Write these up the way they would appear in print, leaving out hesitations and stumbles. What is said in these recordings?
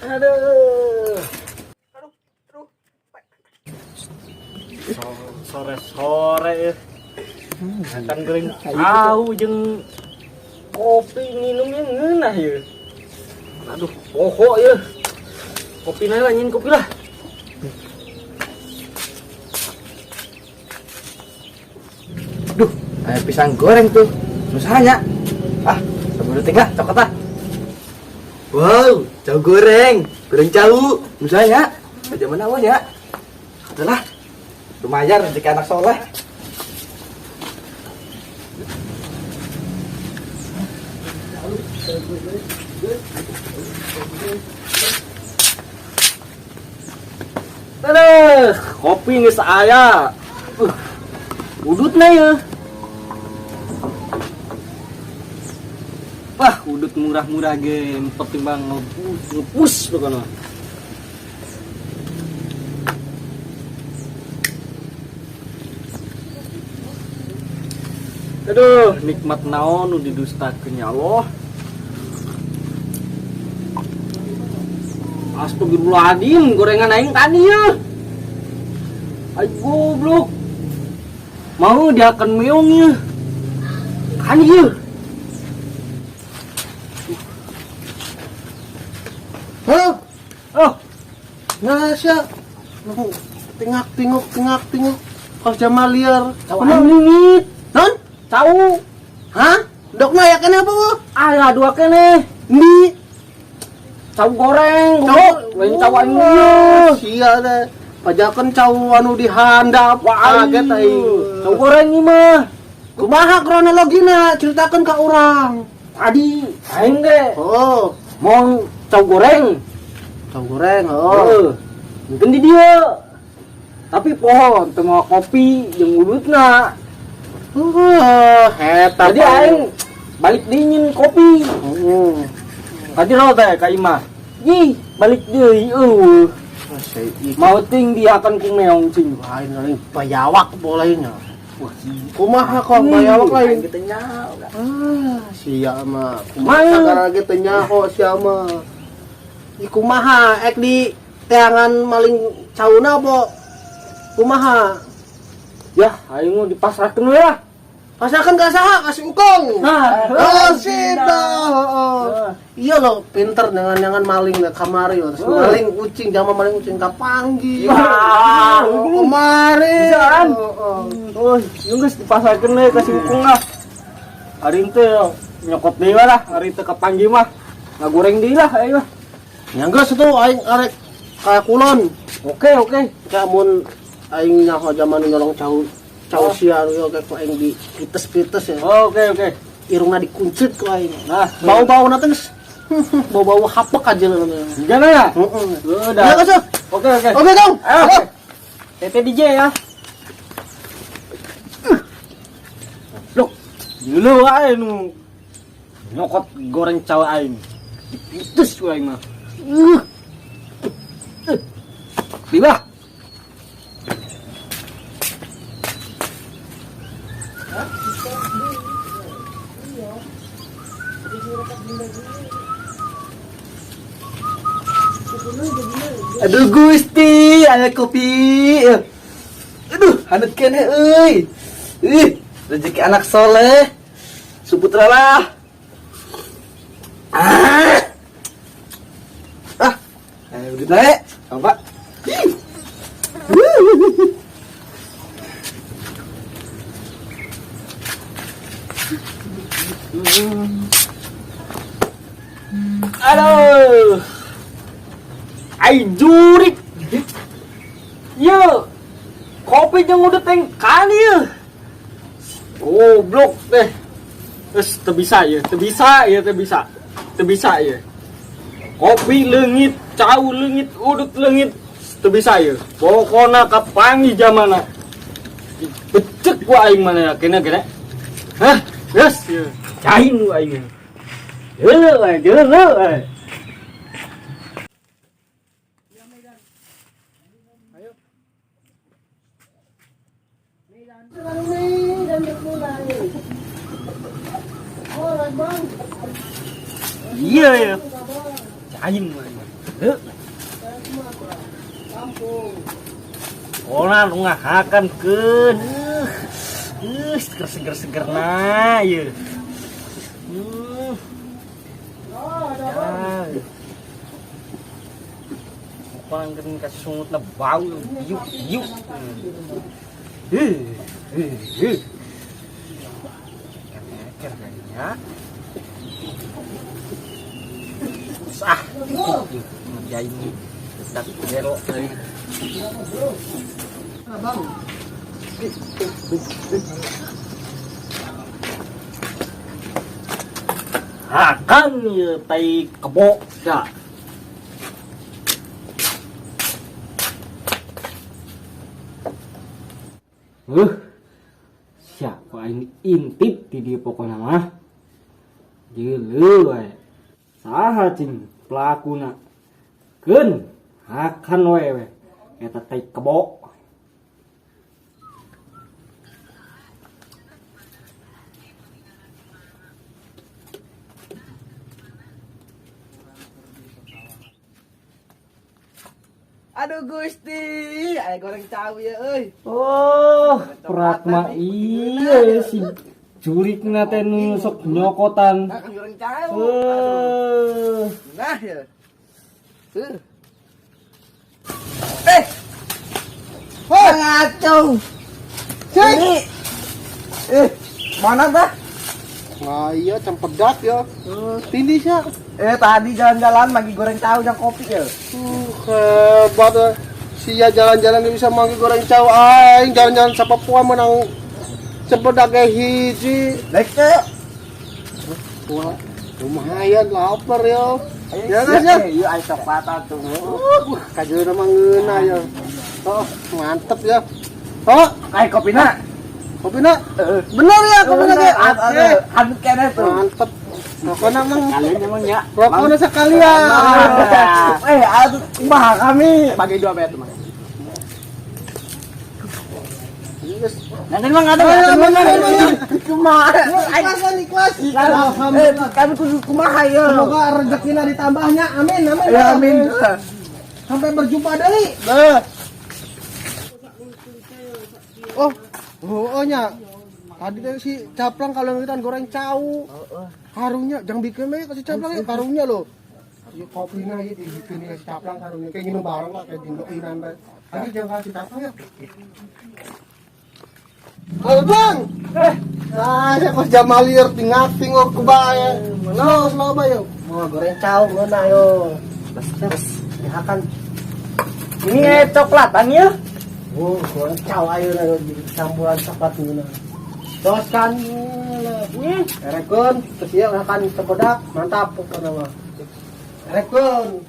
Aduh. Sore-sore ya. Akan kering tahu jeung kopi minumnya ngeunah ya. Aduh, pokok ya. Kopi lah nyin kopi lah. Duh, ada pisang goreng tuh. Susahnya. Ah, sebelum tinggal coklat ah. Wow, jauh goreng jauh. Musanya, zaman awal ya. Adalah lumayan rezeki anak soleh. Aduh, kopi geus aya. Udutna ya. Wah, udut murah-murah ge, pertimbang ngepus pokoknya. Aduh, nikmat naon nu didustakeun ya Allah. Astagfirullahaladzim, gorengan aing tadi ya. Ay goblok. Mau diakan meong ya. Kan ya. Halo, Oh, ngasya, tengok, pas jama liar. aing leungit. Non? Cau. Hah? Dok na ya kenapa bu? Aya dua keneh. Di Cau goreng, Cau- goblok. Lain cau aing lieur. Sia deh. Pajakan cau anu dihandap. Kaget aing. Cau goreng ieu mah. Kumaha kronologina? Ceritakan ke orang. Tadi aing ge Oh, mau cau goreng. cau goreng. Oh. Mungkin di dia. Tapi pohon teu kopi jeung udutna. Heta. Tadi aing balik dingin kopi. Tadi lo teh ka imah. Ih, balik deui Mau ting dia akan ku meong cing. Lain payawak bolehnya. Kumaha kok payawak lain? Kita nyaho. Sia mah. Mana? Kumaha gara gitu nyaho sia mah. Kumaha ek di teangan maling cauna po. Kumaha? Ya, aing mau dipasrahkeun we lah. Pasakan ka saha? Kasih ukong. Nah, Oh, sida. Iya loh, pinter dengan maling na kamari. Terus maling kucing, jangan maling kucing kapanggil. Wah. Kemari. Bisaan. Oh, yung geus dipasarkeun we ka singkung lah. Ari teh nyokot deui lah, ari teh kapanggi mah. Ngagoreng deui lah aing mah. Nyanggeus tuh aing arek ka kulon. Oke. Kamun aing nyaho zaman nyolong cau sia yo kayak aing di pites-pites ya. Oke. Irungna dikuncit ku aing. Nah, Bau-bau na teh bau-bau hapek aja lah. gimana ya? Heeh. Udah. Ya kasih. Oke. Oke, Kang. Ayo. Tete DJ ya. Loh, dulu aing nu nyokot goreng cawa aing. Dipites ku aing mah. Biba. Aduh Gusti, ada kopi. Aduh, hanut kene euy. Rezeki anak soleh. Suputra lah. Ayo udah naik, Pak. Aduh. Ai jurik. Yo. Kopi jeung udah teng kali ya. Goblok teh. Geus teu bisa ya. Kopi leungit, cau leungit, udut leungit, teu bisa ya. Pokona kapangi zamana. Becek ku aing mana kena. Hah? Geus ya. Cahin ku aing. Geuleuh. Iya ya. Cahin ku aing. Heuh. Orang ngahakan keun. Seger na ieu. Pangkeun ka sungutna bau yuk. Ya. Ngerjain tak gelo tadi. Abang. Akan ya tai kebo ya. Siapa ini intip di dia pokoknya mah. Jeuleuh wae. Saha cing pelakuna. Keun akan we eta tai kebo. Aduh Gusti, aya goreng tahu ya euy. Oh, Pratma iya si jurikna teh nu sok nyokotan. Makan goreng tahu. Aduh. Nah ya. Oh, ngacau. Sini. Mana dah? Nah iya cempedak ya. Tindih ya. Tadi jalan-jalan lagi goreng tahu dan kopi ya. Hebat ya. Sia jalan-jalan bisa manggil goreng caw aing jalan-jalan sa Papua menang cempedak kayak hiji. Leknya. Wah, lumayan lapar ya. Ya guys ya. Iya aya coklatan tuh. Kajeuna mah ngeuna ya. Oh, mantep ya. Oh, Kayak kopina. kopina. Bener ya kopina ge. Aduk kene tuh. Mantep. Rokona mang Kalian emang ya. rokona sekalian. Aduh, kumaha kami bagi 2 bet mah. Nanti mah ada kumaha. Ikhlas. Kami kudu kumaha ya. Semoga rezekina ditambahnya. Amin, amin. Ya amin. Sampai berjumpa deui. Oh nya. Tadi teh si Caplang kalau ngitan goreng cau. Karungnya jangan bikin mah kasih Caplang ya karungnya loh. Ya kopinya ieu dibikin si Caplang karungnya kayak gini bareng lah kayak dindoinan bae. Tadi jangan kasih Caplang ya. Halo Bang. Nah, saya pas Jamal liar tingok ke bae. Mana selalu bae. Mau goreng cau ngeuna yo. Bes. Ya akan Ini coklatan ya. oh, goreng cau ayo na campuran coklat ngeuna. Terus kan erekun terus ya akan sepedak mantap pokoknya mah. Erekun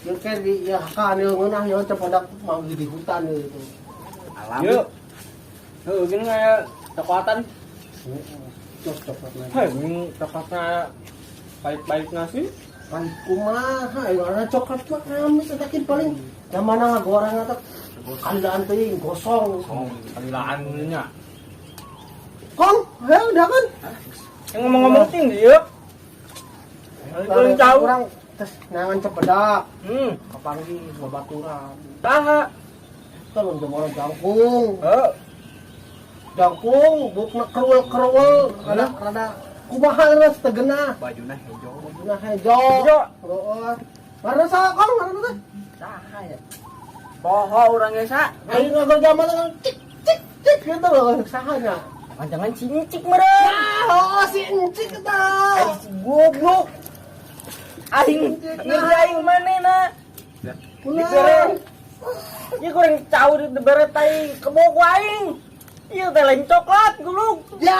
yang kayak di ya kan yang ngeunah yang sepedak mau di hutan gitu. Yuk. Gini kayak coklatan. Coklat lagi. Hei, ini coklatnya baik-baik nasi. Kan kumaha warna coklat mah kami setakin paling yang mana ngagoreng atau kandaan teuing gosong. Oh, kalilaannya. Kong, udah kan? Yang ngomong-ngomong tinggi ya. Goreng tahu. Orang tes nangan cepedak. Kapanggi Babaturan. taha. Tolong orang jangkung. Heuh. Jangkung bukna kerul rada kumaha geus tegena. Bajuna hejo. Bukna hejo. Heeh. Warna sa Kong, warna teh. Saha ya? Poho urang ge sa. Aing ngagerja mah cik gitu loh sahanya. Jangan cincik meureun. Oh si encik eta. Ai si goblok. Aing ngerjain manehna. Digoreng. Ieu goreng caur di bere tai kebo ku aing. Ieu teh lain coklat gulung. Ya.